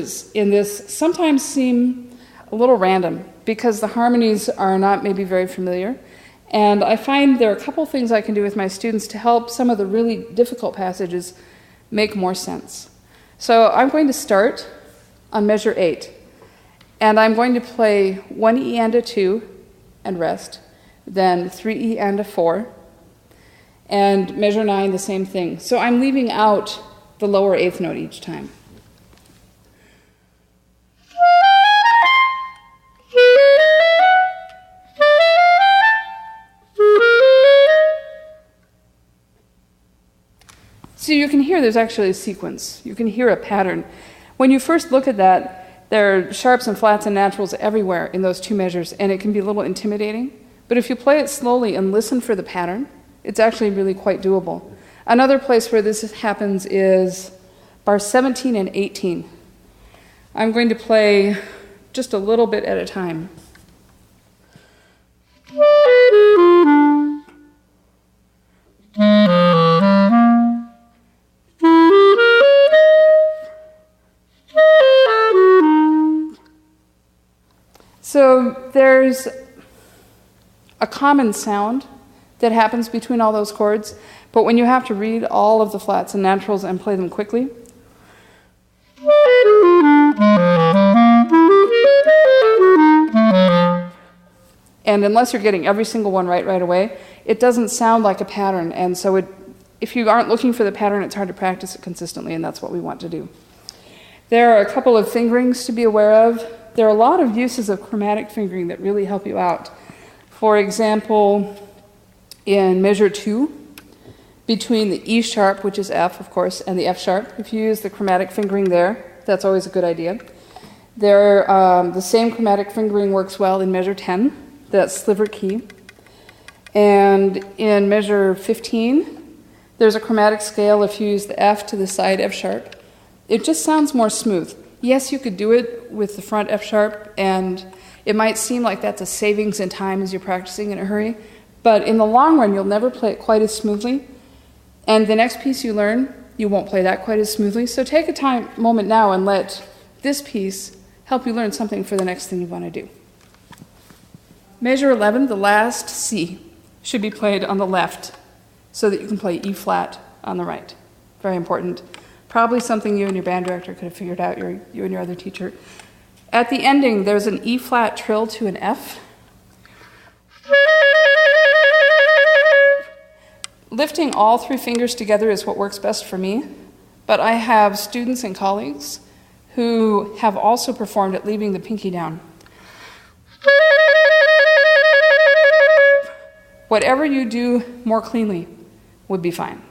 In this sometimes seem a little random because the harmonies are not maybe very familiar, and I find there are a couple things I can do with my students to help some of the really difficult passages make more sense. So I'm going to start on measure 8, and I'm going to play 1 E and a 2 and rest, then 3 E and a 4, and measure 9 the same thing. So I'm leaving out the lower 8th note each time. So you can hear there's actually a sequence. You can hear a pattern. When you first look at that, there are sharps and flats and naturals everywhere in those two measures, and it can be a little intimidating. But if you play it slowly and listen for the pattern, it's actually really quite doable. Another place where this happens is bar 17 and 18. I'm going to play just a little bit at a time. So there's a common sound that happens between all those chords, but when you have to read all of the flats and naturals and play them quickly, and unless you're getting every single one right away, it doesn't sound like a pattern, and so if you aren't looking for the pattern, it's hard to practice it consistently, and that's what we want to do. There are a couple of fingerings to be aware of. There are a lot of uses of chromatic fingering that really help you out. For example, in measure 2, between the E sharp, which is F, of course, and the F sharp, if you use the chromatic fingering there, that's always a good idea. The same chromatic fingering works well in measure 10, that's sliver key. And in measure 15, there's a chromatic scale if you use the F to the side F sharp. It just sounds more smooth. Yes, you could do it with the front F sharp, and it might seem like that's a savings in time as you're practicing in a hurry, but in the long run, you'll never play it quite as smoothly, and the next piece you learn, you won't play that quite as smoothly. So take a moment now and let this piece help you learn something for the next thing you want to do. Measure 11, the last C, should be played on the left so that you can play E flat on the right. Very important. Probably something you and your band director could have figured out, you and your other teacher. At the ending, there's an E flat trill to an F. Lifting all 3 fingers together is what works best for me, but I have students and colleagues who have also performed at leaving the pinky down. Whatever you do more cleanly would be fine.